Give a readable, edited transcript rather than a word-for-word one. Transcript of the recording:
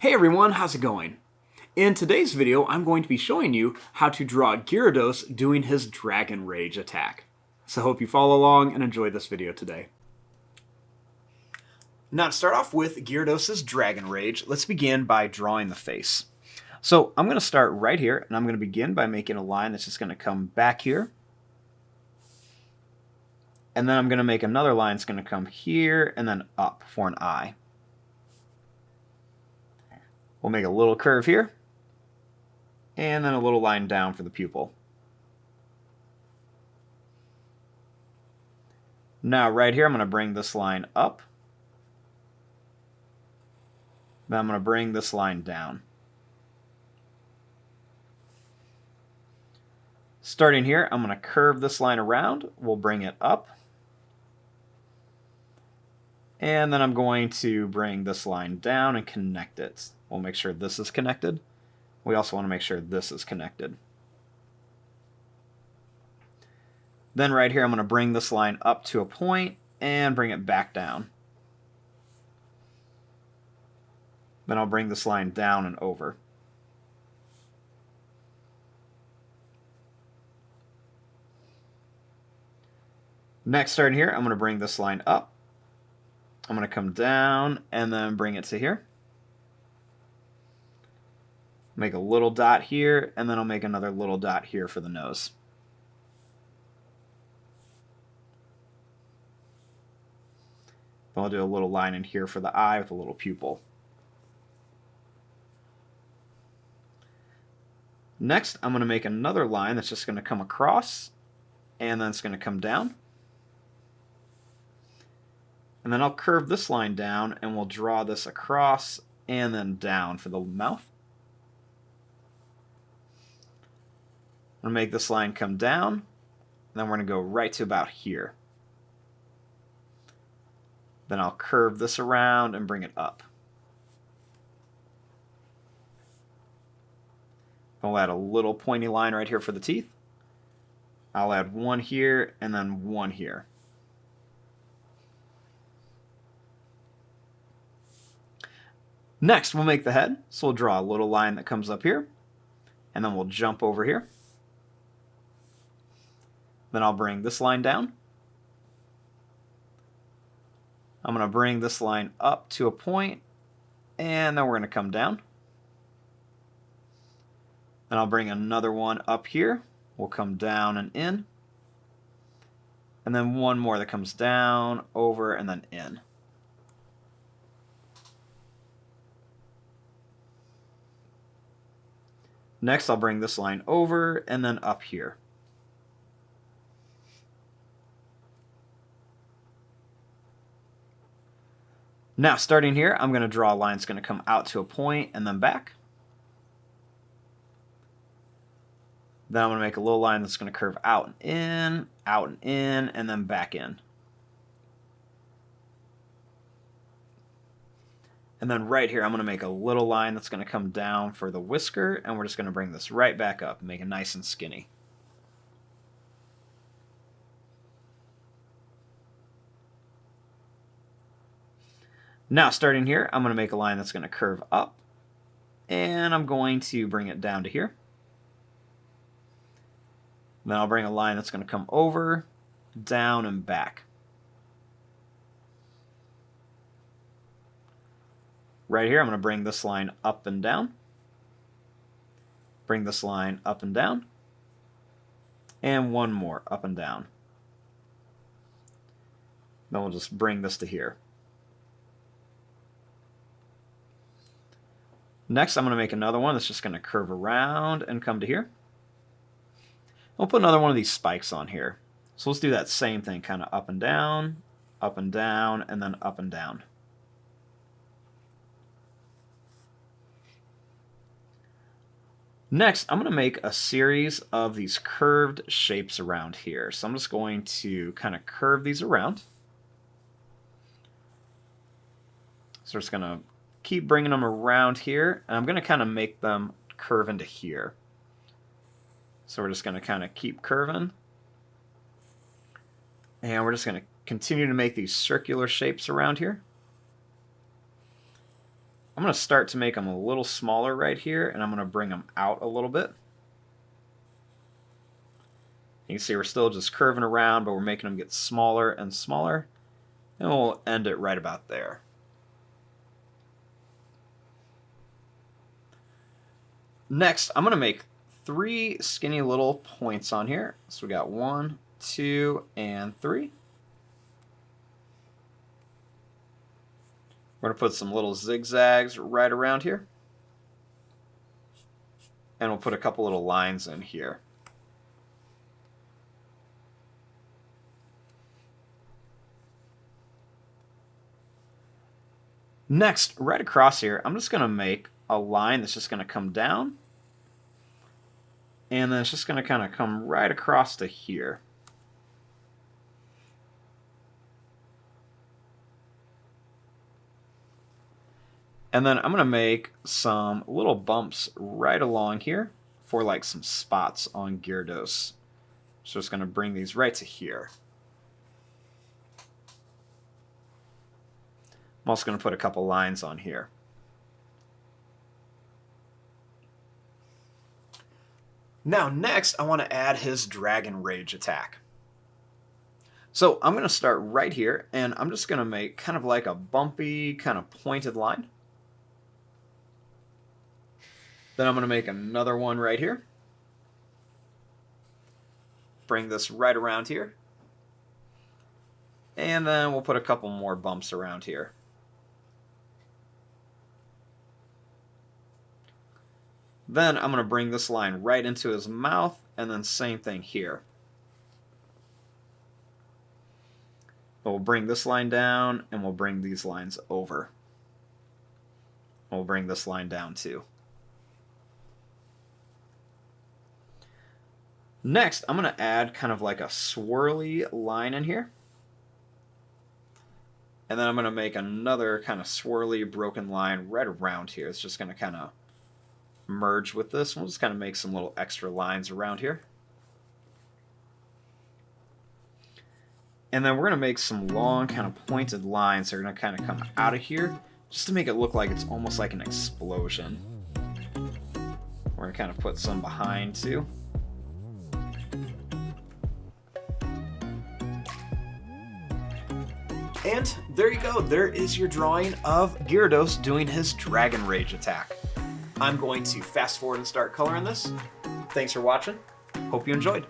Hey everyone, how's it going? In today's video, I'm going to be showing you how to draw Gyrados doing his Dragon Rage attack. So I hope you follow along and enjoy this video today. Now to start off with Gyrados' Dragon Rage, let's begin by drawing the face. So I'm going to start right here, and I'm going to begin by making a line that's just going to come back here. And then I'm going to make another line that's going to come here and then up for an eye. We'll make a little curve here, and then a little line down for the pupil. Now right here, I'm going to bring this line up. Then I'm going to bring this line down. Starting here, I'm going to curve this line around. We'll bring it up. And then I'm going to bring this line down and connect it. We'll make sure this is connected. We also want to make sure this is connected. Then right here, I'm going to bring this line up to a point and bring it back down. Then I'll bring this line down and over. Next, starting here, I'm going to bring this line up. I'm going to come down and then bring it to here. Make a little dot here, and then I'll make another little dot here for the nose. Then I'll do a little line in here for the eye with a little pupil. Next, I'm going to make another line that's just going to come across, and then it's going to come down. And then I'll curve this line down, and we'll draw this across and then down for the mouth. I'm going to make this line come down, and then we're going to go right to about here. Then I'll curve this around and bring it up. I'll add a little pointy line right here for the teeth. I'll add one here and then one here. Next, we'll make the head. So we'll draw a little line that comes up here, and then we'll jump over here. Then I'll bring this line down. I'm going to bring this line up to a point, and then we're going to come down. Then I'll bring another one up here. We'll come down and in. And then one more that comes down, over, and then in. Next, I'll bring this line over and then up here. Now, starting here, I'm going to draw a line that's going to come out to a point and then back. Then I'm going to make a little line that's going to curve out and in, and then back in. And then right here, I'm going to make a little line that's going to come down for the whisker, and we're just going to bring this right back up and make it nice and skinny. Now, starting here, I'm going to make a line that's going to curve up, and I'm going to bring it down to here. Then I'll bring a line that's going to come over, down, and back. Right here, I'm going to bring this line up and down. Bring this line up and down. And one more, up and down. Then we'll just bring this to here. Next, I'm going to make another one that's just going to curve around and come to here. We'll put another one of these spikes on here. So let's do that same thing, kind of up and down, and then up and down. Next, I'm going to make a series of these curved shapes around here. So I'm just going to kind of curve these around. So we're just going to keep bringing them around here, and I'm going to kind of make them curve into here. So we're just going to kind of keep curving. And we're just going to continue to make these circular shapes around here. I'm going to start to make them a little smaller right here, and I'm going to bring them out a little bit. You can see we're still just curving around, but we're making them get smaller and smaller, and we'll end it right about there. Next, I'm going to make 3 skinny little points on here. So we got 1, 2, and 3. We're going to put some little zigzags right around here. And we'll put a couple little lines in here. Next, right across here, I'm just going to make a line that's just going to come down. And then it's just going to kind of come right across to here. And then I'm going to make some little bumps right along here for like some spots on Gyrados. So it's going to bring these right to here. I'm also going to put a couple lines on here. Now next, I want to add his Dragon Rage attack. So I'm going to start right here, and I'm just going to make kind of like a bumpy, kind of pointed line. Then I'm going to make another one right here. Bring this right around here. And then we'll put a couple more bumps around here. Then I'm going to bring this line right into his mouth, and then same thing here. We'll bring this line down, and we'll bring these lines over. We'll bring this line down too. Next, I'm going to add kind of like a swirly line in here. And then I'm going to make another kind of swirly broken line right around here. It's just going to kind of merge with this. We'll just kind of make some little extra lines around here. And then we're going to make some long kind of pointed lines that are going to kind of come out of here just to make it look like it's almost like an explosion. We're going to kind of put some behind too. And there you go, there is your drawing of Gyrados doing his Dragon Rage attack. I'm going to fast forward and start coloring this. Thanks for watching. Hope you enjoyed.